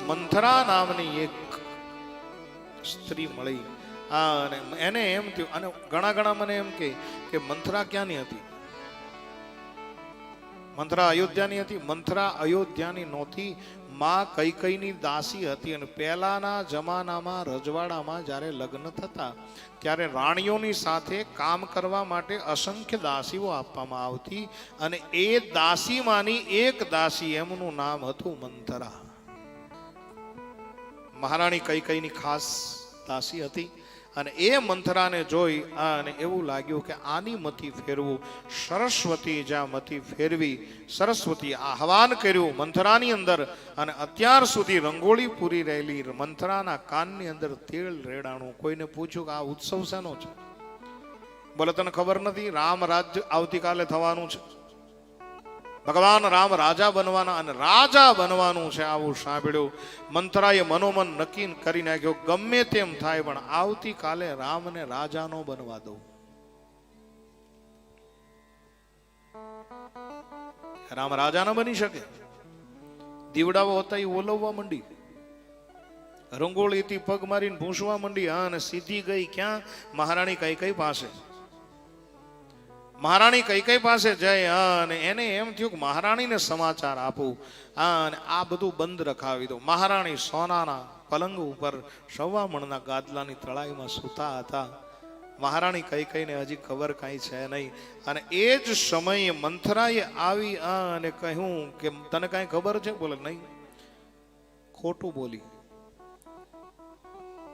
મંથરા નામની એક સ્ત્રી મળી. અને એને એમ થયું, અને ઘણા મને એમ કે મંથરા ક્યાંની હતી? મંથરા અયોધ્યાની હતી? મંથરા અયોધ્યાની નહોતી, માં કૈકેયીની દાસી હતી. અને પહેલાના જમાનામાં રજવાડામાં જ્યારે લગ્ન થતા ત્યારે રાણીઓની સાથે કામ કરવા માટે અસંખ્ય દાસીઓ આપવામાં આવતી, અને એ દાસીમાંની એક દાસી, એમનું નામ હતું મંથરા. મહારાણી કૈકેયીની ખાસ દાસી હતી. અને એ મંથરાને જોઈ અને એવું લાગ્યું કે આની મતી ફેરવું. સરસ્વતી જ્યાં મતી ફેરવી, સરસ્વતી આહવાન કર્યું મંથરાની અંદર. અને અત્યાર સુધી રંગોળી પૂરી રહેલી મંથરાના કાનની અંદર તેલ રેડાણું. કોઈને પૂછ્યું કે આ ઉત્સવ શેનો છે? બોલે તને ખબર નથી? રામ રાજ્ય આવતીકાલે થવાનું છે. ભગવાન રામ રાજા બનવાના, અને રાજા બનવાનું છે આવું સાંભળ્યું. મંથરાએ મનોમન નક્કી કરી નાખ્યો, ગમે તેમ થાય પણ આવતીકાલે રામને રાજા નો બનવા દઉં. રામ રાજા ન બની શકે. દીવડાઓ હતા એ ઓલવવા માંડી, રંગોળીથી પગ મારીને ભૂંસવા માંડી. અને સીધી ગઈ ક્યાં? મહારાણી કૈકેયી પાસે. મહારાણી કૈકેયી પાસે જઈ અને એને એમ થયું કે મહારાણીને સમાચાર આપું અને આ બધું બંધ રખાવી દો. મહારાણી સોનાના પલંગ ઉપર સવામણના ગાદલાની તળાઈમાં સૂતા હતા. મહારાણી કૈકેયીને હજી ખબર કાંઈ છે નહીં. અને એ જ સમયે મંથરાએ આવી અને કહ્યું કે તને કાંઈ ખબર છે? બોલે નહીં. ખોટું બોલી.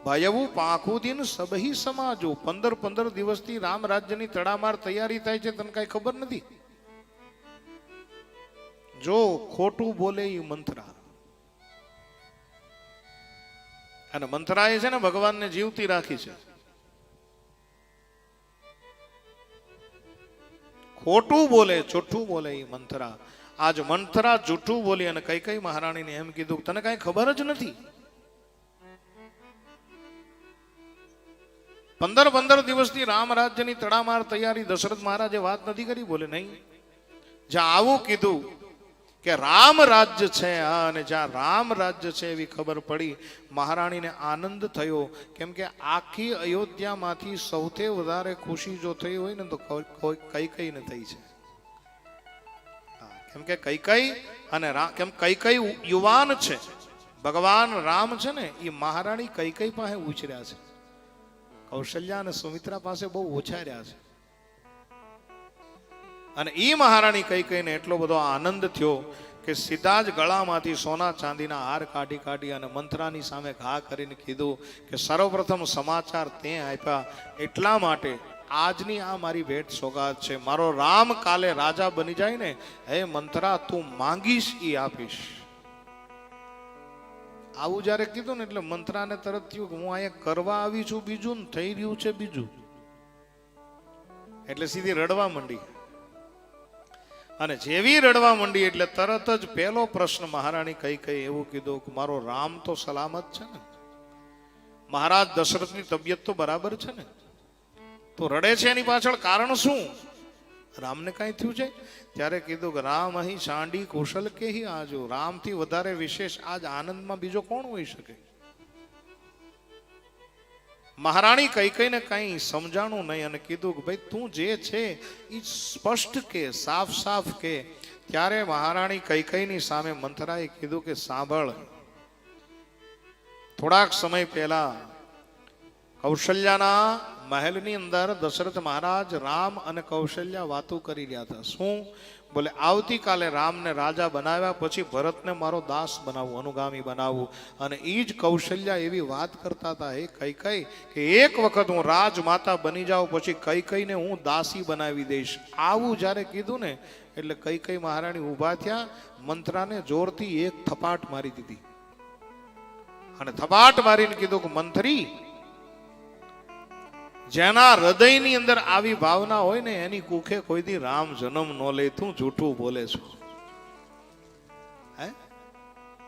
ભયવું પાખું દિન સબહી સમાજો. 15 દિવસથી રામ રાજ્યની તડામાર તૈયારી થાય છે, તને કઈ ખબર નથી? જો ખોટું બોલે એ મંથરા. અને મંથરાએ છે ને ભગવાનને જીવતી રાખી છે. ખોટું બોલે, જૂઠું બોલે એ મંથરા. આજ મંથરા જૂઠું બોલી અને કૈકેયી મહારાણીને એમ કીધું તને કઈ ખબર જ નથી. 15 દિવસથી રામ રાજ્યની તડામાર તૈયારી દશરથ મહારાજે વાત નથી કરી? બોલે નહીં. જ્યાં આવું કીધું કે રામ રાજ્ય છે, અને જ્યાં રામ રાજ્ય છે એવી ખબર પડી, મહારાણીને આનંદ થયો. કેમ કે આખી અયોધ્યામાંથી સૌથી વધારે ખુશી જો થઈ હોય ને તો કૈકેયીને થઈ છે. કેમ કે કૈકેયી અને કેમ કૈકેયી યુવાન છે. ભગવાન રામ છે ને એ મહારાણી કૈકેયી પાસે ઉછર્યા છે. કૌશલ્યા અને સુમિત્રા પાસે બહુ ઓછા રહ્યા છે. અને એ મહારાણી કૈકેયીને એટલો બધો આનંદ થયો કે સીધા જ ગળામાંથી સોના ચાંદીના હાર કાઢી અને મંથરાની સામે ઘા કરીને કીધું કે સર્વપ્રથમ સમાચાર તે આપ્યા એટલા માટે આજની આ મારી ભેટ સોગાદ છે. મારો રામ કાલે રાજા બની જાય ને, હે મંથરા તું માંગીશ એ આપીશ. આવું જયારે કીધું ને એટલે મંથરાને તરત થયું કે હું અહીંયા કરવા આવી છું બીજું, ને થઈ રહ્યું છે બીજું. એટલે સીધી રડવા માંડી. અને જેવી રડવા માંડી એટલે તરત જ પહેલો પ્રશ્ન મહારાણી કૈકેયી એવું કીધું કે મારો રામ તો સલામત છે ને? મહારાજ દશરથની તબિયત તો બરાબર છે ને? તો રડે છે એની પાછળ કારણ શું? રામને કઈ થયું છે? ત્યારે કીધું કે રામ અહીં ચાંડી કુશલ કે હી આજો. રામથી વધારે વિશેષ આજ આનંદમાં બીજો કોણ હોઈ શકે? મહારાણી કૈકેયીને કઈ સમજાણું નહીં અને કીધું કે ભાઈ તું જે છે એ સ્પષ્ટ કે, સાફ કે. ત્યારે મહારાણી કૈકેયીની સામે મંથરાએ કીધું કે સાંભળ, થોડાક સમય પહેલા કૌશલ્યાના મહેલની અંદર દશરથ મહારાજ રામ અને કૌશલ્યા વાતો કરી રહ્યા હતા. શું? બોલે આવતીકાલે રામને રાજા બનાવ્યા પછી ભરતને મારો દાસ બનાવવું, અનુગામી બનાવવું. અને એ જ કૌશલ્યા એવી વાત કરતા હતા, હે કૈકેયી કે એક વખત હું રાજમાતા બની જાઉં પછી કૈકેયીને હું દાસી બનાવી દઈશ. આવું જ્યારે કીધું ને એટલે કૈકેયી મહારાણી ઊભા થયા, મંથરાને જોરથી એક થપાટ મારી દીધી. અને થપાટ મારીને કીધું કે મંથરી, જેના હૃદયની અંદર આવી ભાવના હોય ને એની કુખે કોઈથી રામ જન્મ ન લે. તું જૂઠું બોલે છો. હે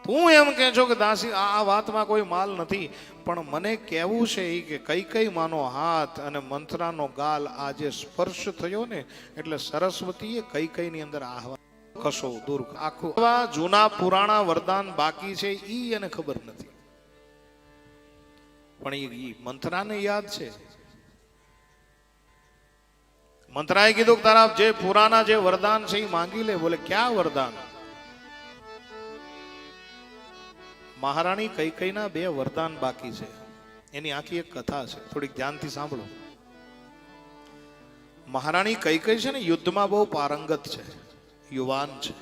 તું એમ કહે છો કે દાસી આ વાતમાં કોઈ માલ નથી, પણ મને કહેવું છે એ કે કૈકેયી માનો હાથ અને મંથરાનો ગાલ આ જે સ્પર્શ થયો ને એટલે સરસ્વતીએ કૈકેયીની અંદર આહવાન કશો દૂર આખું આવા જૂના પુરાણા વરદાન બાકી છે ઈ એને ખબર નથી, પણ ઈ મંથરાને યાદ છે. મંથરાએ કીધું તારા જે પુરાના જે વરદાન છે એ માંગી લે. બોલે ક્યાં વરદાન? મહારાણી કૈકેયીના 2 વરદાન બાકી છે, એની આખી એક કથા છે, થોડીક ધ્યાનથી સાંભળો. મહારાણી કૈકેયી છે ને યુદ્ધમાં બહુ પારંગત છે, યુવાન છે,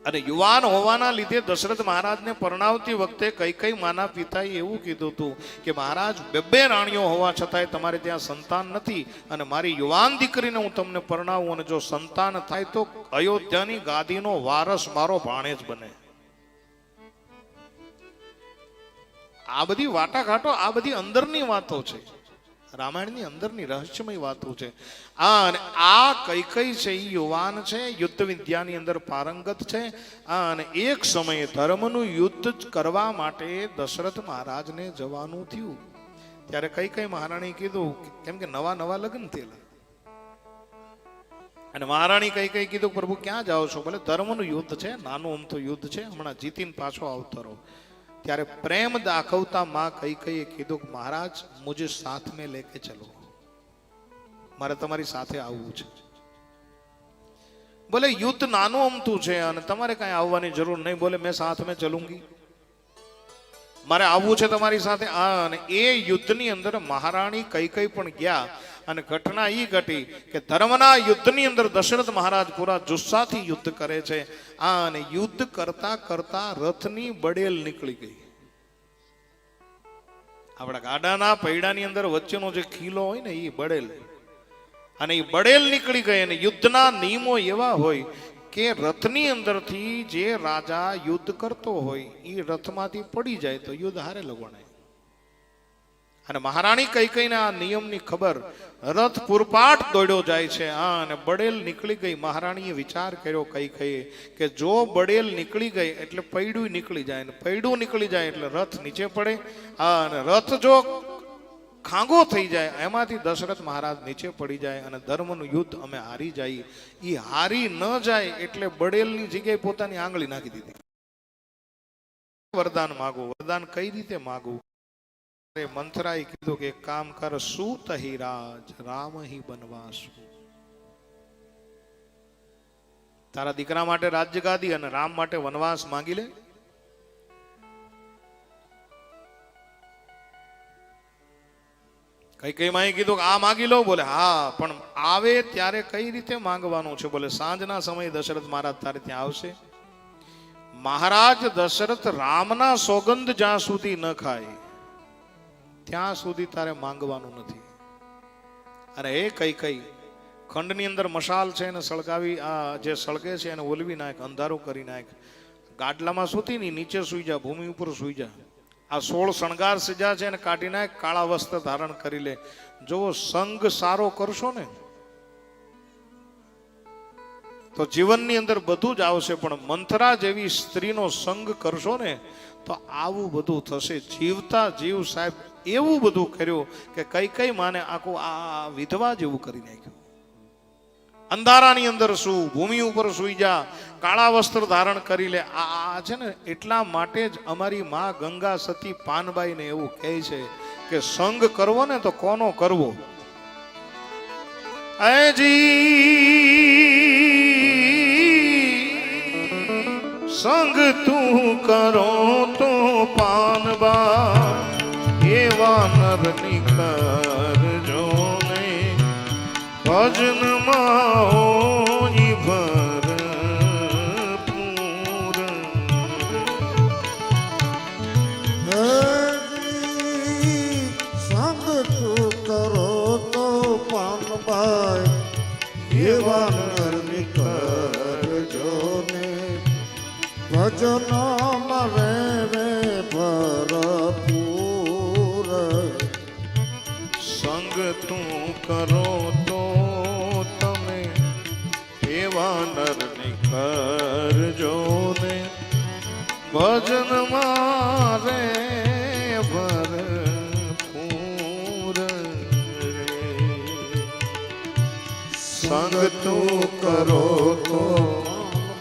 અને યુવાન હોવાના લીધે દશરથ મહારાજને પરણાવતી વખતે કૈકેયી માના પિતાએ એવું કીધું હતું કે મહારાજ 2 રાણીઓ હોવા છતાંય તમારે ત્યાં સંતાન નથી, અને મારી યુવાન દીકરીને હું તમને પરણાવું, અને જો સંતાન થાય તો અયોધ્યાની ગાદીનો વારસ મારો ભાણેજ બને. આ બધી વાટાઘાટો, આ બધી અંદરની વાતો છે, રામાયણની અંદરની રહસ્યમય વાતો છે. અને આ કૈકેયી છે એ યુવાન છે, યુદ્ધ વિદ્યાની અંદર પારંગત છે, અને એક સમયે ધર્મનું યુદ્ધ કરવા માટે દશરથ મહારાજને જવાનું થયું. ત્યારે કૈકેયી મહારાણી કીધું, કેમ કે નવા નવા લગ્ન થયેલા, અને મહારાણી કૈકેયી કીધું પ્રભુ ક્યાં જાઓ છો? બોલે ધર્મનું યુદ્ધ છે, નાનું અમથું યુદ્ધ છે, હમણાં જીતીને પાછો આવતો રહો. ત્યારે પ્રેમ દાખવતા માં કૈકેયીએ કીધું કે મહારાજ મુझे साथ में लेके चलो, મારે તમારી સાથે આવવું છે. બોલે યુદ્ધ નાનું અમથું છે અને તમારે કઈ આવવાની જરૂર નહીં. બોલે મેં સાથ में ચલુંગી, મારે આવવું છે તમારી સાથે. અને એ યુદ્ધની અંદર મહારાણી કૈકેયી પણ ગયા, અને ઘટના ઈ ઘટી કે ધર્મના યુદ્ધની અંદર દશરથ મહારાજ પૂરા જુસ્સાથી યુદ્ધ કરે છે. અને યુદ્ધ કરતા કરતા રથની બડેલ નીકળી ગઈ. આપણા ગાડાના પૈડાની અંદર વચ્ચેનો જે ખીલો હોય ને એ બડેલ, અને એ બડેલ નીકળી ગઈ. અને યુદ્ધના નિયમો એવા હોય કે રથની અંદરથી જે રાજા યુદ્ધ કરતો હોય એ રથમાંથી પડી જાય તો યુદ્ધ હારેલો ગણાય. અને મહારાણી કૈકેયીના આ નિયમની ખબર, રથ પૂરપાટ દોડ્યો જાય છે, અને બડેલ નીકળી ગઈ. મહારાણીએ વિચાર કર્યો કૈકેયીએ કે જો બડેલ નીકળી ગઈ એટલે પૈડું નીકળી જાય, ને પૈડું નીકળી જાય એટલે રથ નીચે પડે, અને રથ જો ખાંગો થઈ જાય એમાંથી દશરથ મહારાજ નીચે પડી જાય, અને ધર્મનું યુદ્ધ અમે હારી જાય. એ હારી ન જાય એટલે બડેલની જગ્યાએ પોતાની આંગળી નાખી દીધી. વરદાન માગો. વરદાન કઈ રીતે માગવું? મંથરાએ કીધું કે એક કામ કર, સૂત હિ રાજ રામ હિ બનવાસુ. તારા દીકરા માટે રાજ્ય ગાદી અને રામ માટે વનવાસ માંગી લે. કઈ માએ કીધું કે આ માંગી લો. બોલે હા, પણ આવે ત્યારે કઈ રીતે માંગવાનું છે? બોલે સાંજના સમયે દશરથ મહારાજ તારે ત્યાં આવશે. મહારાજ દશરથ રામના સોગંદ જ્યાં સુધી ન ખાય ત્યાં સુધી તારે માંગવાનું નથી. અને એ કૈકેયી ખંડની અંદર મશાલ છે એને સળગાવી, આ જે સળગે છે એને ઓલવી નાખ, અંધારું કરી નાખ. ગાડલામાં સૂતી ની નીચે સુઈ જા, ભૂમિ ઉપર સુઈ જા. આ 16 શણગાર સજા છે એને કાઢી નાખ, કાળા વસ્ત્ર ધારણ કરી લે. જો સંગ સારો કરશો ને તો જીવનની અંદર બધું જ આવશે, પણ મંથરા જેવી સ્ત્રીનો સંગ કરશો ને તો આવું બધું થશે. જીવતા જીવ સાહેબ એવું બધું કર્યું કે કૈકેયી માને આખું આ વિધવા જેવું કરી નાખ્યું. અંધારાની અંદર શું, ભૂમિ ઉપર સુઈ જા, કાળા વસ્ત્ર ધારણ કરી લે. આ છે ને એટલા માટે જ અમારી માં ગંગા સતી પાનબાઈને એવું કહે છે કે સંગ કરવો ને તો કોનો કરવો? સંગ તું કરો તો પાનબા, એવા નર નિકરજો ને ભજન માં ભરપૂર. સંગ તું કરો તો પાનબાઈ, એવા નર નિકરજો ને ભજન મરે રે ભરપૂર. સંગ તું કરો તો તમે એવા નર નિકરજો ને ભજન મારે ભરપૂર. સંગ તું કરો તો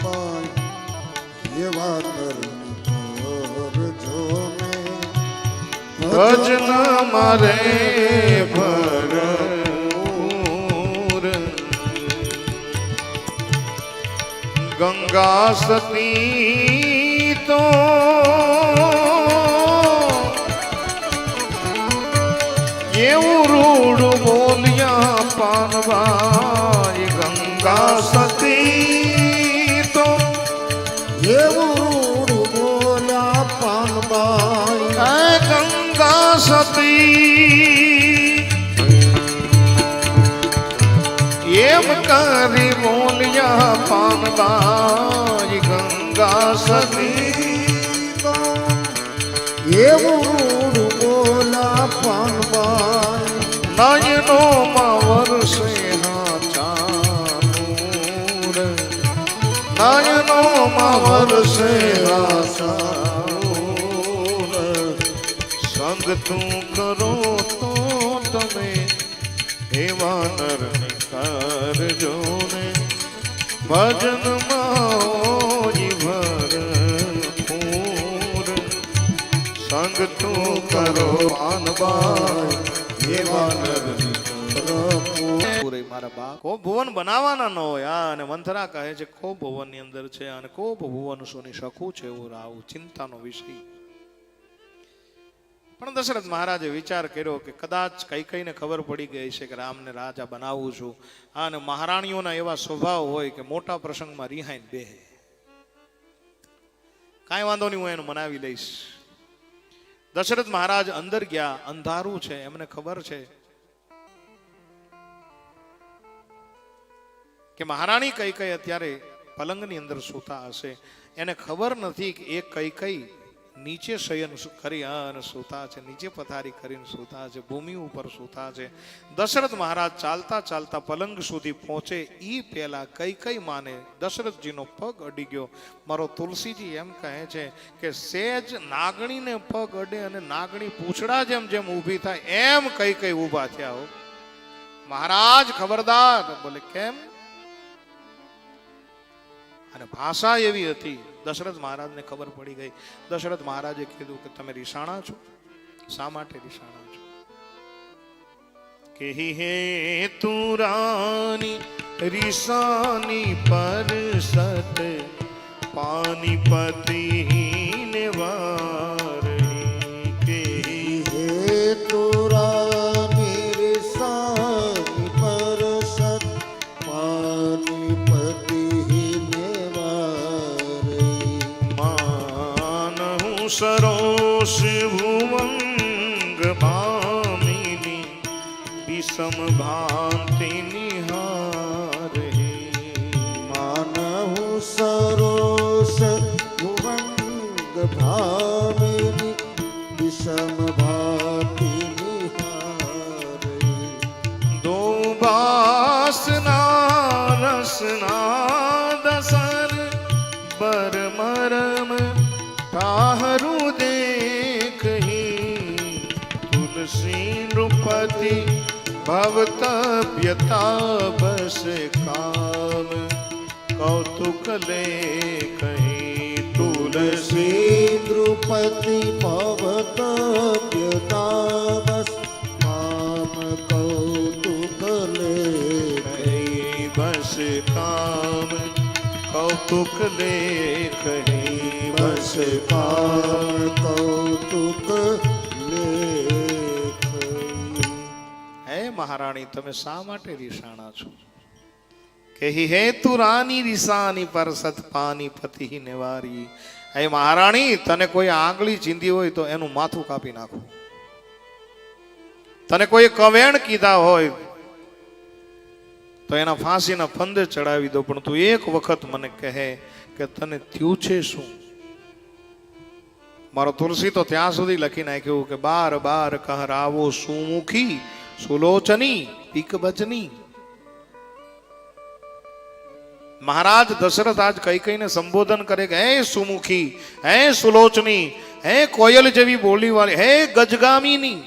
પાનબાઈ એવા નરની કરજો ને ભજન મારે ભરપૂર ગંગા સતી તો એવું રૂડ બોલ્યા પાનબાઈ ગંગા સતી તો એવું બોલ્યા પાનબાઈ ગંગા સતી એમ કરી બોલ્યા પાનબાઈ ગંગા સતી એવું બોલ્યા પાનબાઈ નયનો માં વરસે હાચાનુર નયનો માં વરસે હાચાનુર સંગ તું કરો તો તમે એવા નરને કરજો ને ભજનમાં ભરપૂર સંગ તું કરો પાનબાઈ એવા નરને કરપૂર મારા બા કો ભુવન બનાવવાના ન હોય અને મંથરા કહે છે કો ભુવન ની અંદર છે અને કો ભુવન સોની શકું છે એવું રાવું ચિંતાનો વિષય. પણ દશરથ મહારાજે વિચાર કર્યો કે કદાચ કઈને ખબર પડી ગઈ છે કે રામને રાજા બનાવું છું અને મહારાણીઓના એવા સ્વભાવ હોય કે મોટા પ્રસંગમાં રિહાઈને બેહે. કાંઈ વાંધો નહીં, હું એને મનાવી લઈશ. દશરથ મહારાજ અંદર ગયા. અંધારું છે, એમને ખબર છે કે મહારાણી કઈ અત્યારે પલંગની અંદર સૂતા હશે. એને ખબર નથી કે એ કઈ નીચે શયન કરી અને સૂતા છે, નીચે પથારી કરીને સૂતા છે, ભૂમિ ઉપર સૂતા છે. દશરથ મહારાજ ચાલતા ચાલતા પલંગ સુધી પહોંચે ઈ પહેલા કઈ માને દશરથજીનો પગ અડી ગયો. મારો તુલસીજી એમ કહે છે કે સેજ નાગણીને પગ અડે અને નાગણી પૂંછડા જેમ જેમ ઊભી થાય એમ કઈ ઊભા થયા. હો મહારાજ ખબરદાર. બોલે કેમ? અને ભાષા એવી હતી દશરથ મહારાજને ખબર પડી ગઈ. દશરથ મહારાજે કીધું કે તમે રીસાણા છો. શા માટે રીસાણા છો? કે હે તું રાની રીસાની પરસત પાનીપતી ને વારણી કે હે તુરાની રીસાની પરસત પાનીપતી ને વારણી માનહું સરોષ ભુવંગ ભામિની વિષમ ભાંતિ નિહારે માનહું સરોષ ભુવંગ ભામિની વિષમ ભાતિ નિહારે દો બાસના રસના દસર બરમરમ ટાહરું દેખહી તુલસી નૃપતિ ભવતવ્યતા બસ કામ કૌતુક લેખહી તુલસી દ્રુપતિ ભવતવ્યતાવસ કામ કૌતુક કહી બસ કામ કૌતુક લેખહી બસ કામ. કૌતુક લેખ. હે મહારાણી, તમે શા માટે રીસાણા છો? કે હે તું રાની રીસાની પર સતપાની પતિ નેવારી. હે મહારાણી, તને કોઈ આંગળી ચીંધી હોય તો એનું માથું કાપી નાખો. તને કોઈ કવેણ કીધા હોય તો એના ફાંસીના ફંદે ચડાવી દો. પણ તું એક વખત મને કહે કે તને થયું છે શું? મારો તુલસી તો ત્યાં સુધી લખી નાખ્યું કે બાર બાર કહરાવો સુમુખી સુલોચની પીક બચની. મહારાજ દશરથ આજ કઈને સંબોધન કરે કે હે સુમુખી, હે સુલોચની, હે કોયલ જેવી બોલી વાળી, હે ગજગામીની.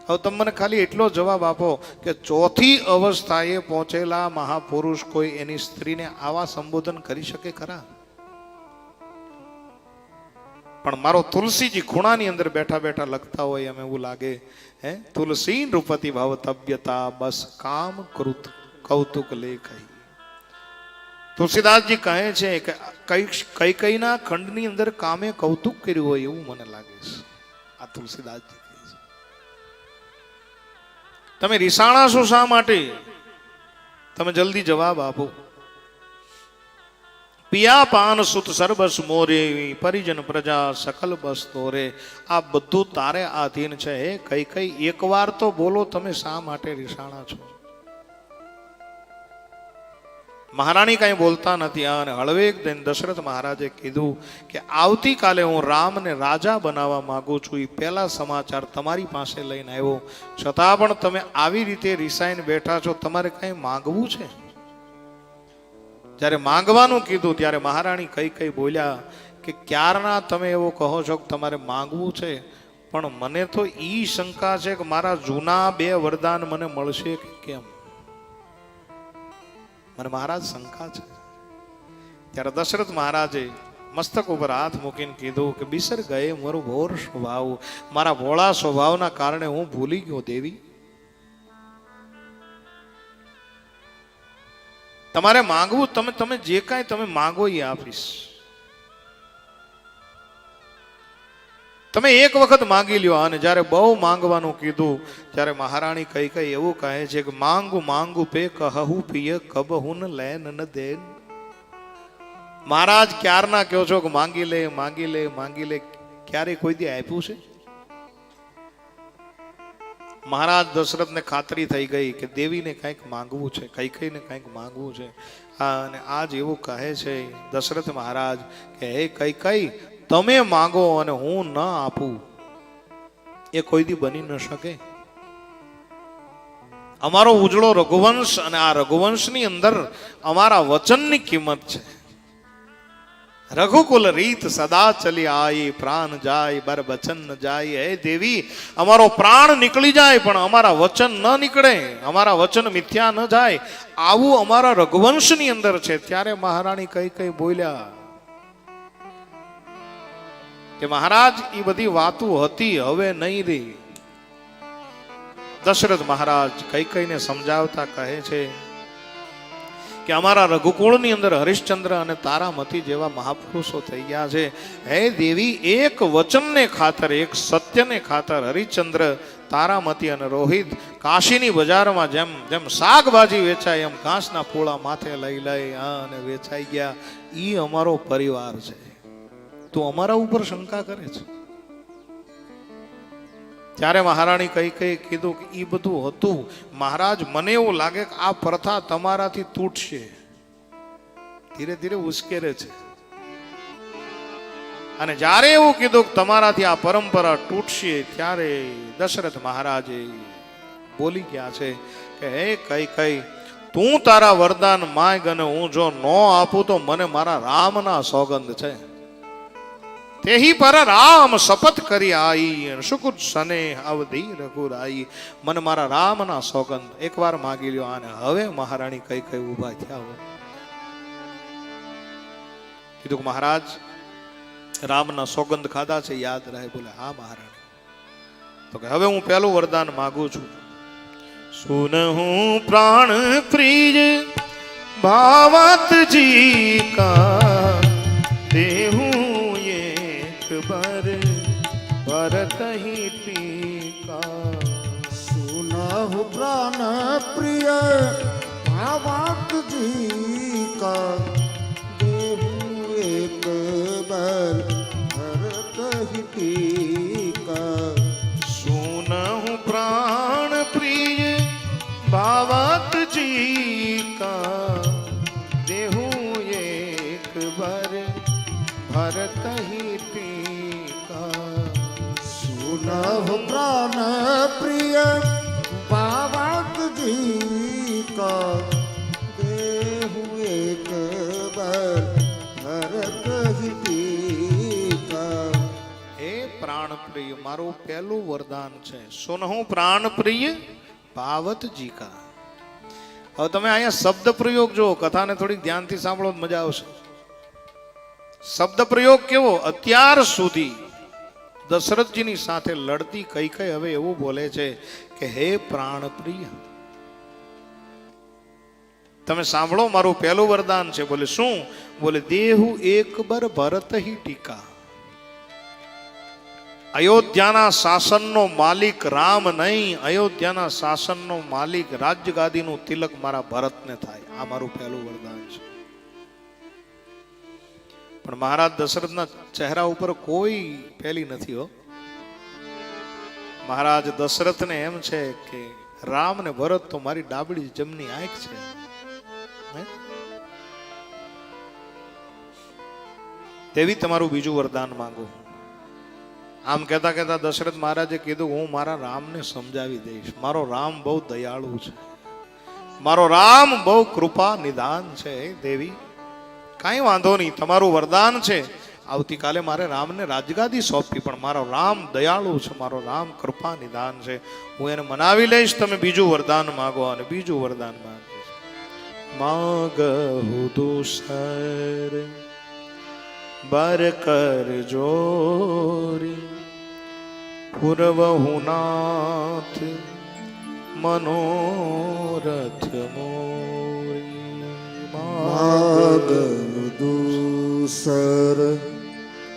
હવે તમે મને ખાલી એટલો જવાબ આપો કે ચોથી અવસ્થાએ પહોંચેલા મહાપુરુષ કોઈ એની સ્ત્રીને આવા સંબોધન કરી શકે ખરા? પણ મારો તુલસીજી ખૂણાની અંદર બેઠા બેઠા લખતા હોય એમ એવું લાગે, હે તુલસી નૃપતિ ભવતવ્યતા બસ કામ કૃત કૌતુક લેખઈ. તુલસીદાસજી કહે છે કે કૈકેયીના ખંડની અંદર કામે કૌતુક કર્યું હોય એવું મને લાગે છે. આ તુલસીદાસજી કહે છે. તમે રીસાણા છો શા માટે? તમે જલ્દી જવાબ આપો. પિયા પાન સુત સર્વસ મોરે પરિજન પ્રજા સકલ બસ તોરે. આ બધું તારે આધીન છે. હે કૈકેયી એકવાર તો બોલો, તમે શા માટે રીસાણા છો? મહારાણી કઈ બોલતા નથી. અને હળવેક દઈને દશરથ મહારાજે કીધું કે આવતીકાલે હું રામને રાજા બનાવવા માંગુ છું. એ પહેલા સમાચાર તમારી પાસે લઈને આવ્યો, છતાં પણ તમે આવી રીતે રિસાઈને બેઠા છો. તમારે કઈ માંગવું છે? જ્યારે માંગવાનું કીધું ત્યારે મહારાણી કઈ બોલ્યા કે ક્યારના તમે એવું કહો છો કે તમારે માંગવું છે, પણ મને તો ઈ શંકા છે કે મારા જૂના 2 વરદાન મને મળશે કે કેમ. મને મહારાજ શંકા છે. ત્યારે દશરથ મહારાજે મસ્તક ઉપર હાથ મૂકીને કીધું કે બિસર ગયે મારો ભોર સ્વભાવ. મારા ભોળા સ્વભાવના કારણે હું ભૂલી ગયો દેવી. તમારે માંગવું, તમે જે કાંઈ તમે માંગો એ આપીશ. તમે એક વખત માંગી લ્યો. અને જ્યારે બહુ માંગવાનું કીધું ત્યારે મહારાણી કઈ એવું કહે છે કે માંગુ માંગુ પે કહુ પિય કબ હું લેન ન દેન. મહારાજ ક્યારના કહો છો કે માંગી લે માંગી લે માંગી લે, ક્યારે કોઈ દી આપ્યું છે? મહારાજ દશરથને ખાતરી થઈ ગઈ કે દેવીને કંઈક માંગવું છે, કૈકેયીને કંઈક માંગવું છે. અને આજ એવું કહે છે દશરથ મહારાજ કે હે કૈકેયી, તમે માંગો અને હું ન આપું એ કોઈ દી બની ન શકે. અમારો ઉજળો રઘુવંશ, અને આ રઘુવંશની અંદર અમારા વચનની કિંમત છે. રઘુકુલ રીત સદા ચલી આઈ, પ્રાણ જાય બર વચન ન જાય. હે દેવી, અમારો પ્રાણ નીકળી જાય પણ અમારા વચન ન નીકળે, અમારા વચન મિથ્યા ન જાય, આવું અમારા રઘુવંશની અંદર છે. ત્યારે મહારાણી કઈ બોલ્યા કે મહારાજ એ બધી વાતો હતી, હવે નહીં રહી. દશરથ મહારાજ કૈકેયીને સમજાવતા કહે છે કે અમારા રઘુકુળની અંદર હરિશ્ચંદ્ર અને તારામતી જેવા મહાપુરુષો થઈ ગયા છે. હે દેવી, એક વચનને ખાતર, એક સત્યને ખાતર હરિશ્ચંદ્ર, તારામતી અને રોહિત કાશીની બજારમાં જેમ જેમ શાકભાજી વેચાય એમ ઘાસના પોળા માથે લઈ અને વેચાઈ ગયા. ઈ અમારો પરિવાર છે. તું અમારા ઉપર શંકા કરે છે? ત્યારે મહારાણી કઈ કીધું કે ઈ બધું હતું મહારાજ, મને એવું લાગે કે આ પ્રથા તમારાથી તૂટશે. ધીરે ધીરે ઉશ્કેરે છે. અને જ્યારે એવું કીધું કે તમારાથી આ પરંપરા તૂટશે ત્યારે દશરથ મહારાજે બોલી ગયા છે કે હે કૈકેયી, તું તારા વરદાન માંગ અને હું જો ન આપું તો મને મારા રામના સોગંદ છે. તેહી પર રામ શપથ કરી આઈ, સુકુત સને અવધિ રઘુરાઈ. મને મારા રામના સોગંદ એકવાર માગી લ્યો. અને હવે મહારાણી કઈ ઉભા થયા હોય. કીધું કે મહારાજ, રામના સોગંદ ખાધા છે, યાદ રહે? બોલે હા મહારાણી. તો કે હવે હું પહેલું વરદાન માંગુ છું. સુનહું પ્રાણ પ્રિય ભાવતજી કા, દેહું भरत ही टीका. सुनहु प्राण प्रिय भावात जी का, देहु एक बार भरत ही टीका. सुनहु प्राण प्रिय भावात जी का, देहु एक बार भरत ही टीका. सुनहु प्राण प्रिय भावात जी का, देहु एक बार भरत ही टीका. हे प्राण પ્રિય, મારું પહેલું વરદાન છે. સુનહું પ્રાણ પ્રિય ભાવત જીકા. હવે તમે અહીંયા શબ્દ પ્રયોગ જો, કથાને થોડીક ધ્યાનથી સાંભળો તો મજા આવશે. શબ્દ પ્રયોગ કેવો? અત્યાર સુધી દશરથજીની સાથે લડતી કઈ કઈ હવે એવું બોલે છે કે હે પ્રાણ પ્રિય. તમે સાંભળો, મારું પહેલું વરદાન છે. બોલે શું? બોલે દેહુ એક બર ભરત હી ટીકા. અયોધ્યાના શાસનનો માલિક રામ નહીં, અયોધ્યાના શાસનનો માલિક રાજગાદીનું તિલક મારા ભરતને થાય. આ મારું પહેલું વરદાન છે. પણ મહારાજ દશરથના ચહેરા ઉપર કોઈ પેલી નથી હો. મહારાજ દશરથને એમ છે કે રામ ને ભરત તો મારી ડાબડી જમણી આંખ છે. તેવી તમારું બીજું વરદાન માંગો. આમ કહેતા કહેતા દશરથ મહારાજે કીધું હું મારા રામને સમજાવી દઈશ. મારો રામ બહુ દયાળુ છે, મારો રામ બહુ કૃપા નિદાન છે. દેવી કાંઈ વાંધો નહીં, તમારું વરદાન છે. આવતીકાલે મારે રામને રાજગાદી સોંપી, પણ મારો રામ દયાળુ છે, મારો રામ કૃપા નિદાન છે. હું એને મનાવી લઈશ. તમે બીજું વરદાન માંગો. અને બીજું વરદાન માંગહુ દુસર બર કર જોરી પૂર્વહુ નાથ મનોરથ મોરી. દૂસર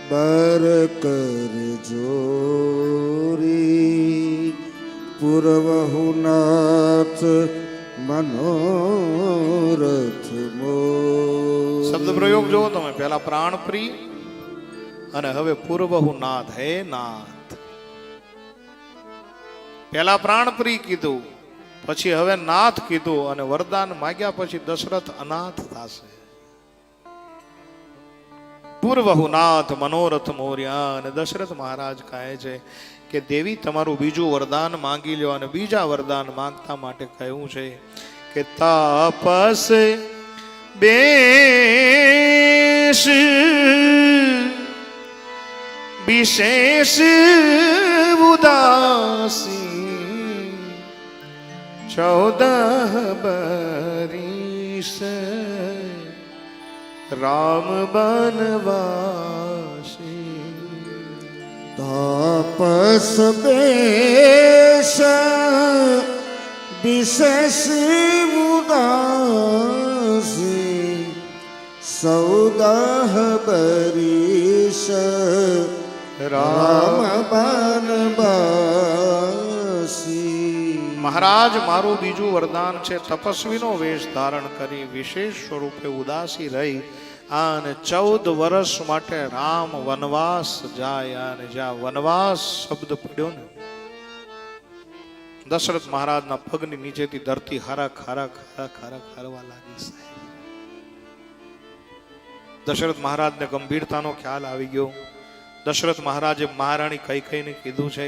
બર કર જોરી પૂર્વહુ નાથ મનોરથ મોરી. શબ્દ પ્રયોગ જોવો તમે. પહેલા પ્રાણ પ્રિય અને હવે પૂર્વહુ નાથ. હે નાથ. પહેલા પ્રાણ પ્રિય કીધું, પછી હવે નાથ કીધું, અને વરદાન માગ્યા પછી દશરથ અનાથ થશે. પૂર્વહુ નાથ મનોરથ મોર્યા. અને દશરથ મહારાજ કહે છે કે દેવી તમારું બીજું વરદાન માંગી લ્યો. અને બીજા વરદાન માંગતા માટે કહ્યું છે કે તાપસ બેશ વિશેષ ઉદાસી 14 બરીસ રામ બનવાસી. તાપસ બેશ વિશેષ ઉદાસી 14 બરીસ રામ બનવાસી. મહારાજ મારું બીજું વરદાન છે. તપસ્વીનો વેશ ધારણ કરી વિશેષ સ્વરૂપે ઉદાસી રહી અને 14 વર્ષ માટે રામ વનવાસ જાય. અને જ્યાં વનવાસ શબ્દ પડ્યો ને, દશરથ મહારાજના પગની નીચેથી ધરતી હરખ હરખ હરખ હરખ હરવા લાગી. દશરથ મહારાજને ગંભીરતાનો ખ્યાલ આવી ગયો. દશરથ મહારાજે મહારાણી કઈ કઈને કીધું છે,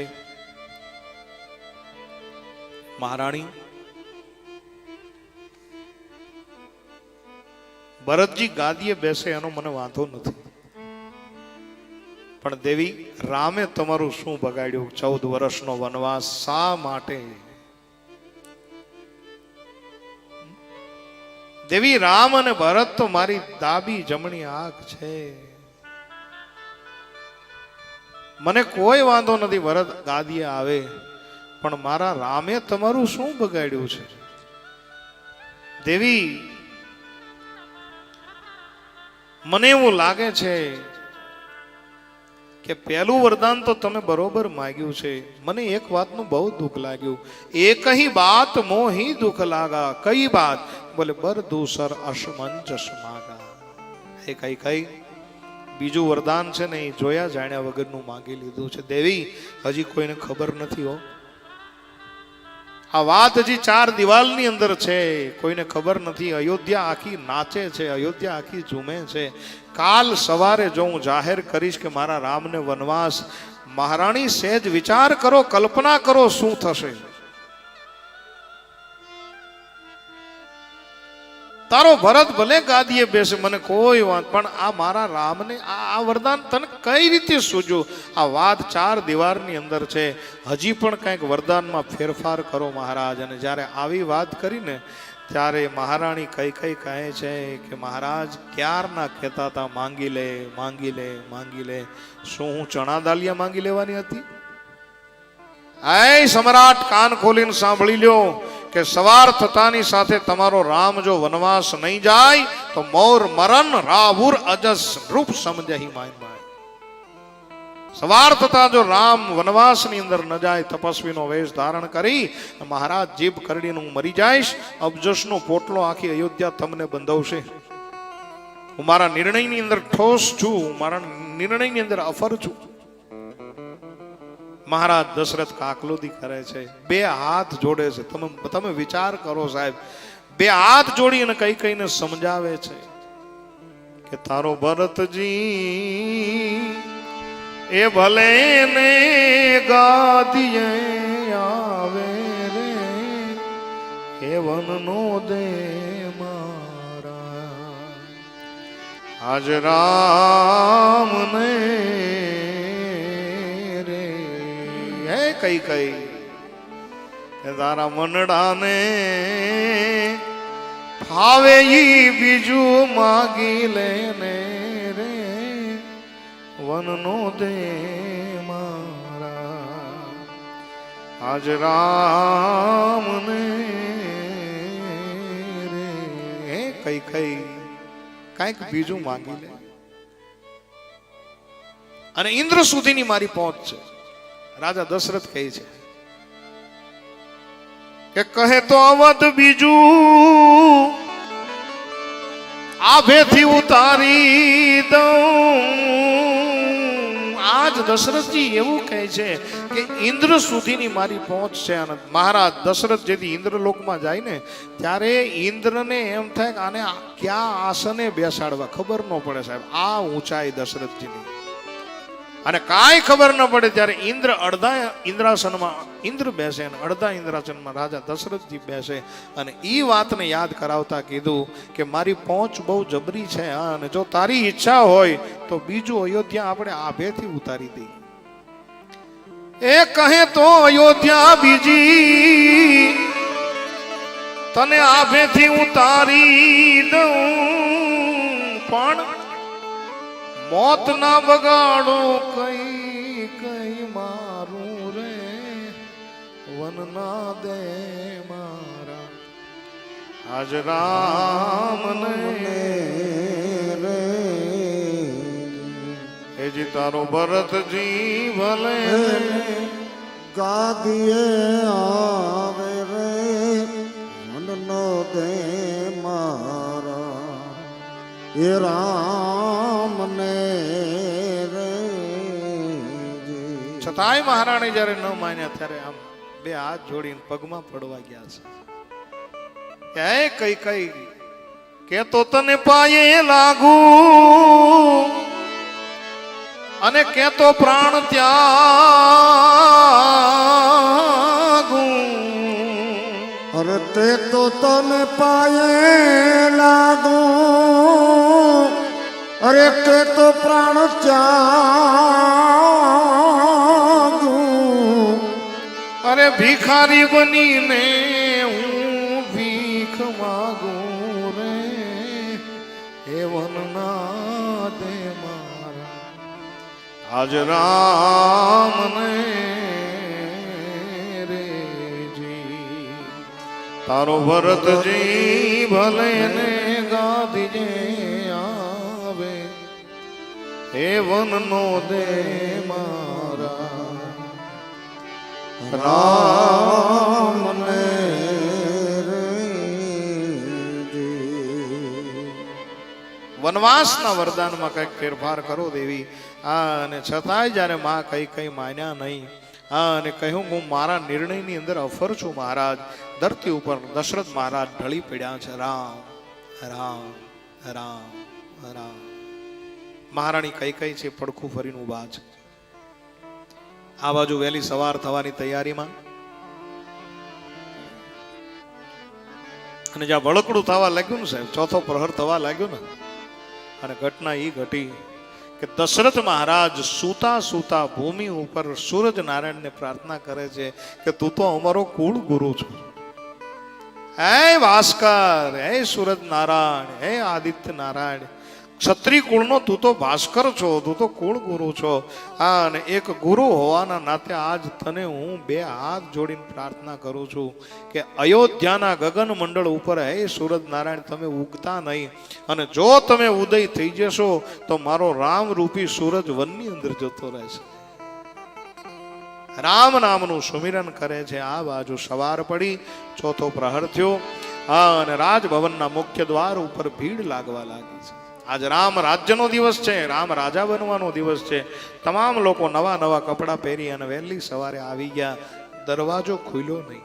મહારાણી ભરતજી ગાદીએ બેસે એનો મને વાંધો નથી, પણ દેવી રામે તમારું શું બગાડ્યું? 14 વર્ષનો વનવાસ શા માટે? દેવી રામ અને ભરત તો મારી ડાબી જમણી આંખ છે. મને કોઈ વાંધો નથી ભરત ગાદીએ આવે, પણ મારા રામે તમારું શું બગાડ્યું છે? દેવી મને એવું લાગે છે કે પહેલું વરદાન તો તમે બરોબર માંગ્યું છે. મને એક વાતનું બહુ દુઃખ લાગ્યું. એક ही बात मोही दुख लागा. कई बात? बोले बर दूसर असमंजस मागा. એ કઈ કઈ બીજું વરદાન છે ને, એ જોયા જાણ્યા વગરનું માંગી લીધું છે. દેવી હજી કોઈને ખબર નથી હો. આ વાત હજી 4 દિવાલની અંદર છે, કોઈને ખબર નથી. અયોધ્યા આખી નાચે છે, અયોધ્યા આખી ઝૂમે છે. કાલ સવારે જો હું જાહેર કરીશ કે મારા રામને વનવાસ, મહારાણી સહેજ વિચાર કરો, કલ્પના કરો શું થશે. તારો ભરત ભલે ગાદીએ બેસે, મને કોઈ વાત, પણ આ મારા રામને આ વરદાન તને કઈ રીતે સૂજ્યું? આ વાત ચાર દીવારની અંદર છે. હજી પણ કંઈક વરદાનમાં ફેરફાર કરો મહારાજ. અને જ્યારે આવી વાત કરીને ત્યારે મહારાણી કઈ કઈ કહે છે કે મહારાજ ક્યારના કહેતા હતા માંગી લે, માંગી લે, માંગી લે. શું હું ચણા દાલિયા માંગી લેવાની હતી? એ સમ્રાટ, કાન ખોલીને સાંભળી લ્યો કે સવાર થતાની સાથે તમારો રામ જો વનવાસ નહીં જાય તો મોર મરણ રાવુર અજસ રૂપ સમજહી માય માય. સવાર થતા જો રામ વનવાસની અંદર ન જાય, તપસ્વીનો વેશ ધારણ કરી મહારાજ જીભ કરડીને હું મરી જઈશ, અબજસનો પોટલો આખી અયોધ્યા તમને બંધાવશે. હું મારા નિર્ણયની અંદર ઠોસ છું, મારા નિર્ણયની અંદર અફર છું. મહારાજ દશરથ કાકલોદી કરે છે, બે હાથ જોડે છે. તમે વિચાર કરો સાહેબ, બે હાથ જોડી અને કઈ કઈને સમજાવે છે કે તારો ભરતજી એ ભલે ને ગાદીએ આવે રે, એ વનનો દે મારા આજ રામને કઈ કઈ તારા મનડાને ફાવે ઈ બીજું માગી લેને રે, વનનો દે મારા આજ રામને રે. કઈ કઈ કઈક બીજું માગી લે. અને ઇન્દ્ર સુધીની મારી પહોંચ છે. રાજા દશરથ કહે છે કે કહે તો અવધ બીજું આભેથી ઉતારી દઉં. આજ દશરથજી એવું કહે છે કે ઇન્દ્ર સુધીની મારી પહોંચ છે. અને મહારાજ દશરથ જેથી ઇન્દ્રલોકમાં જાય ને ત્યારે ઇન્દ્રને એમ થાય કે આને ક્યાં આસને બેસાડવા ખબર ન પડે સાહેબ. આ ઊંચાઈ દશરથજીની. અને કાંઈ ખબર ન પડે ત્યારે ઇન્દ્ર અડધા ઇન્દ્રાસનમાં ઇન્દ્ર બેસે અને અડધા ઇન્દ્રાસનમાં રાજા દશરથજી બેસે. અને એ વાતને યાદ કરાવતા કીધું કે મારી પહોંચ બહુ જબરી છે, અને જો તારી ઈચ્છા હોય તો બીજું અયોધ્યા આપણે આભેથી ઉતારી દઈએ. એ કહે તો અયોધ્યા બીજી તને આભેથી ઉતારી દઉં, પણ મોત ના બગાડો કઈ કઈ મારું રે, વન ના દે મારા આજ રામને રે હેજી તારો ભરતજી ભલે ગાદીએ આવે રે, મનનો દે મારા એ રામને રે. છતાંય મહારાણી જયારે ન માન્યા ત્યારે આમ બે હાથ જોડીને પગમાં પડવા ગયા છે. કઈ કઈ કે તો તને પાયે લાગુ અને કે તો પ્રાણ ત્યાગું. અરે તે તો તને પાયે લાગુ, અરે તે તો પ્રાણ ત્યાગું. અરે ભિખારી બનીને હું ભીખ માગું રે, હે વનના દે મારા આજ રામને રેજી. તારો ભરતજી ભલે ને ગાદીએ આવે, હે વનનો દે મારા રામને વનવાસના વરદાનમાં કંઈક ફેરફાર કરો દેવી. અને છતાંય જ્યારે માં કઈ કઈ માન્યા નહીં, અને કહ્યું હું મારા નિર્ણયની અંદર અફર છું મહારાજ. ધરતી ઉપર દશરથ મહારાજ ઢળી પડ્યા છે. રામ રામ રામ રામ. મહારાણી કઈ કઈ છે પડખું ફરીને ઉભા છે. આ બાજુ વહેલી સવાર થવાની તૈયારીમાં અને જ્યાં વળકડું થવા લાગ્યું ને સાહેબ, ચોથો પ્રહર થવા લાગ્યો ને, અને ઘટના એ ઘટી કે દશરથ મહારાજ સૂતા સૂતા ભૂમિ ઉપર સૂરજ નારાયણને પ્રાર્થના કરે છે કે તું તો અમારો કુળ ગુરુ છો. હે ભાસ્કર, હે સૂરજ નારાયણ, હે આદિત્ય નારાયણ, ક્ષત્રિય કુળનો તું તો ભાસ્કર છો, તું તો કુળ ગુરુ છો. અને એક ગુરુ હોવાના નાતે આજ તને હું બે હાથ જોડીને પ્રાર્થના કરું છું કે અયોધ્યાના ગગન મંડળ ઉપર હે સૂરજ નારાયણ તમે ઉગતા નહીં, અને જો તમે ઉદય થઈ જશો તો મારો રામ રૂપી સૂરજ વનની અંદર જતો રહેશે. રામ નામનું સુમિરન કરે છે. આ બાજુ સવાર પડી, ચોથો પ્રહર થયો અને રાજભવનના મુખ્ય દ્વાર ઉપર ભીડ લાગવા લાગી છે. આજ રામ રાજ્યનો દિવસ છે, રામ રાજા બનવાનો દિવસ છે. તમામ લોકો નવા નવા કપડાં પહેરી અને વહેલી સવારે આવી ગયા. દરવાજો ખુલ્યો નહીં.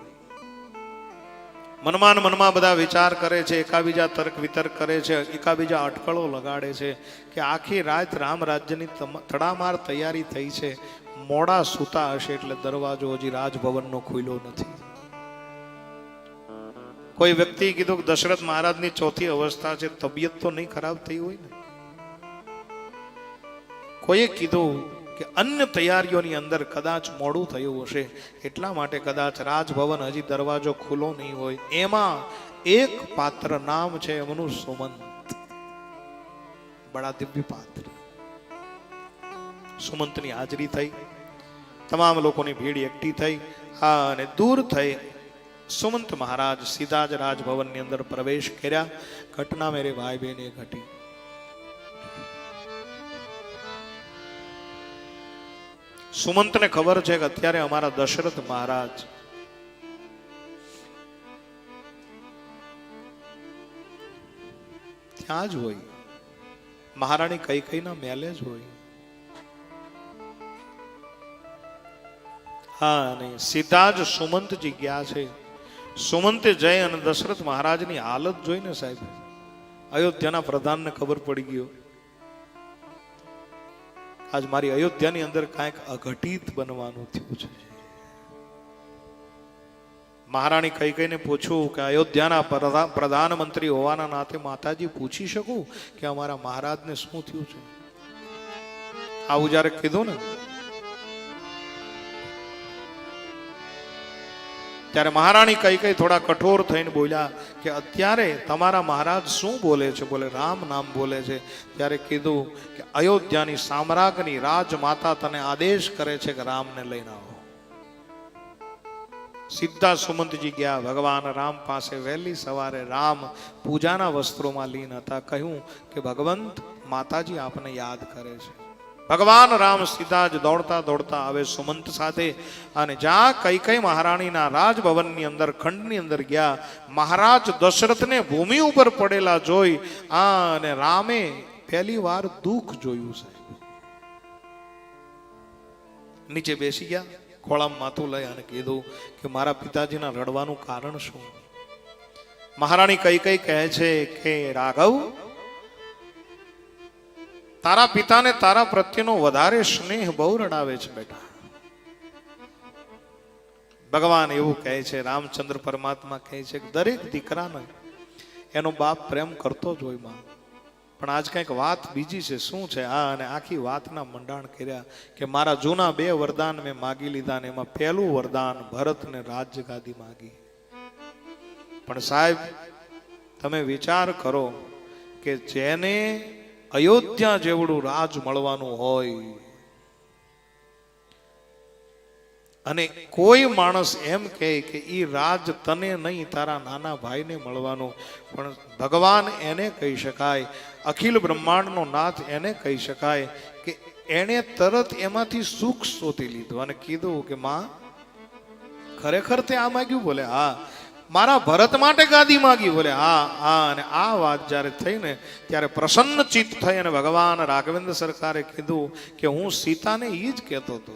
મનમાં બધા વિચાર કરે છે, એકાબીજા તર્ક વિતર્ક કરે છે, એકાબીજા અટકળો લગાડે છે કે આખી રાત રામ રાજ્યની તડામાર તૈયારી થઈ છે, મોડા સૂતા હશે એટલે દરવાજો હજી રાજભવનનો ખુલ્યો નથી. કોઈ વ્યક્તિ કીધું કે દશરથ મહારાજની ચોથી અવસ્થા છે, તબિયત તો નહીં ખરાબ થઈ હોય ને. કોઈએ કીધું કે અન્ય તૈયારીઓની અંદર કદાચ મોડું થયું હશે એટલા માટે કદાચ રાજભવન હજી દરવાજો ખુલ્લો નહીં હોય. એમાં એક પાત્ર નામ છે એમનું સુમંત, બડા દિવ્ય પાત્ર. સુમંતની હાજરી થઈ, તમામ લોકોની ભીડ એકઠી થઈ અને દૂર થઈ સુમંત મહારાજ સીધા જ રાજભવનની અંદર પ્રવેશ કર્યા. ઘટના મેરે ભાઈ બહેન એ ઘટી. સુમંતને ખબર છે કે અત્યારે અમારા દશરથ મહારાજ ત્યાં જ હોય, મહારાણી કૈકેયીના મહેલે જ હોય. હા, અને સીધા જ સુમંતજી ગયા છે. સુમંતે જઈ અને દશરથ મહારાજની હાલત જોઈને સાહેબ અયોધ્યાના પ્રધાનને ખબર પડી ગયો આજ મારી અયોધ્યાની અંદર કાંઈક અઘટિત બનવાનું થયું છે. મહારાણી કૈકેયીને પૂછ્યું કે અયોધ્યાના પ્રધાનમંત્રી હોવાના નાતે માતાજી પૂછી શકું કે અમારા મહારાજને શું થયું છે? આવું જ્યારે કીધું ને ત્યારે મહારાણી કૈકેયી થોડા કઠોર થઈને બોલ્યા કે અત્યારે તમારા મહારાજ શું બોલે છે? બોલે રામ નામ બોલે છે. ત્યારે કીધું કે અયોધ્યાની સામ્રાજ્ઞી રાજમાતા તને આદેશ કરે છે કે રામને લઈને આવો. સીધા સુમંતજી ગયા ભગવાન રામ પાસે. વહેલી સવારે રામ પૂજાના વસ્ત્રોમાં લીન હતા. કહ્યું કે ભગવંત માતાજી આપને યાદ કરે છે. ભગવાન રામ સીધા જ દોડતા દોડતા આવે સુમંત સાથે અને જ્યાં કૈકેયી મહારાણીના રાજભવનની અંદર ખંડની અંદર ગયા. મહારાજ દશરથને ભૂમિ ઉપર પડેલા જોઈ અને રામે પહેલી વાર દુઃખ જોયું છે. નીચે બેસી ગયા, ખોળામાં માથું લઈ અને કીધું કે મારા પિતાજીના રડવાનું કારણ શું? મહારાણી કૈકેયી કહે છે કે રાઘવ, તારા પિતાને તારા પ્રત્યેનો વધારે સ્નેહ બહુ રડાવે છે બેટા. ભગવાન એવું કહે છે, રામચંદ્ર પરમાત્મા કહે છે કે દરેક દીકરાને એનો બાપ પ્રેમ કરતો જ હોય માં, પણ આજ કંઈક વાત બીજી છે. શું છે? અને આખી વાતના મંડાણ કર્યા કે મારા જૂના 2 વરદાન મેં માગી લીધા ને એમાં પહેલું વરદાન ભરતને રાજ્ય ગાદી માગી. પણ સાહેબ તમે વિચાર કરો કે જેને અયોધ્યા જેવડું રાજ મળવાનું હોય અને કોઈ માણસ એમ કહે કે ઈ રાજ તને નહીં તારા નાના ભાઈને મળવાનું, પણ ભગવાન એને કહી શકાય, અખિલ બ્રહ્માંડનો નાથ એને કહી શકાય કે એને તરત એમાંથી સુખ શોધી લીધું અને કીધું કે માં ખરેખર તે આ માગ્યું? બોલે હા. મારા ભરત માટે ગાદી માગી? બોલે હા. અને આ વાત જ્યારે થઈ ને ત્યારે પ્રસન્ન ચિત્ત થઈ અને ભગવાન રાઘવેન્દ્ર સરકારે કીધું કે હું સીતાને એ જ કહેતો હતો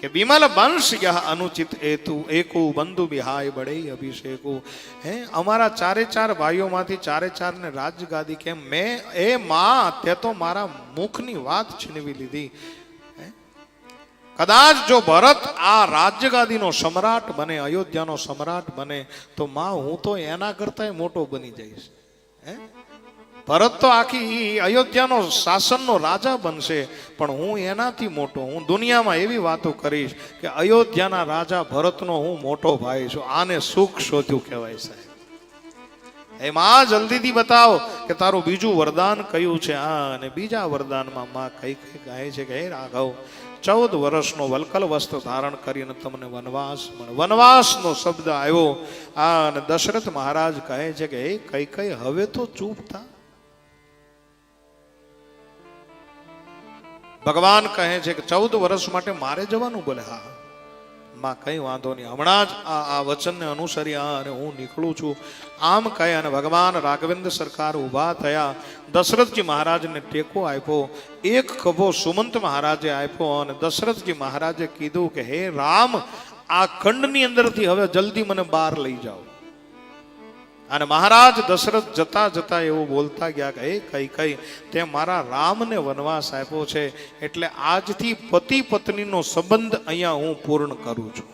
કે બિમલ વંશ યહ અનુચિત હેતુ એકુ બંધુ બિહાય બડે અભિષેકુ. હે અમારા 4 ભાઈઓમાંથી 4 ને રાજગાદી કેમ? મેં એ માં તે તો મારા મુખની વાત છીનવી લીધી. કદાચ જો ભરત આ રાજ્યગાદીનો સમ્રાટ બને, અયોધ્યાનો સમ્રાટ બને, તો માં હું તો એના કરતાંય મોટો બની જઈશ. હે, ભરત તો આખી અયોધ્યાનો શાસનનો રાજા બનશે, પણ હું એનાથી મોટો, હું દુનિયામાં એવી વાતો કરીશ કે અયોધ્યાના રાજા ભરતનો હું મોટો ભાઈ છું. આને સુખ શોધ્યું કહેવાય સાહેબ. એમાં જલ્દીથી બતાવો કે તારું બીજું વરદાન કયું છે. અને બીજા વરદાનમાં માં કઈ કઈ કહે છે કે હે રાઘવ, 14 વર્ષનો વલ્કલ વસ્ત્ર ધારણ કરીને તમને વનવાસ મળે. વનવાસનો શબ્દ આવ્યો. અને દશરથ મહારાજ કહે છે કે હે કઈ કઈ હવે તો ચૂપ થા. ભગવાન કહે છે કે 14 વર્ષ માટે મારે જવાનું? બોલે હા. માં કઈ વાંધો નહીં, હમણાં જ આ વચનને અનુસરી અને હું નીકળું છું. આમ કહે અને ભગવાન રાઘવેન્દ્ર સરકાર ઊભા થયા. દશરથજી મહારાજને ટેકો આપ્યો. એક ખભો સુમંત મહારાજે આપ્યો અને દશરથજી મહારાજે કીધું કે હે રામ, આ ખંડની અંદરથી હવે જલ્દી મને બહાર લઈ જાઓ. અને મહારાજ દશરથ જતા જતા એવું બોલતા ગયા કે હે કઈ કઈ, તે મારા રામને વનવાસ આપ્યો છે, એટલે આજથી પતિ પત્નીનો સંબંધ અહીંયા હું પૂર્ણ કરું છું.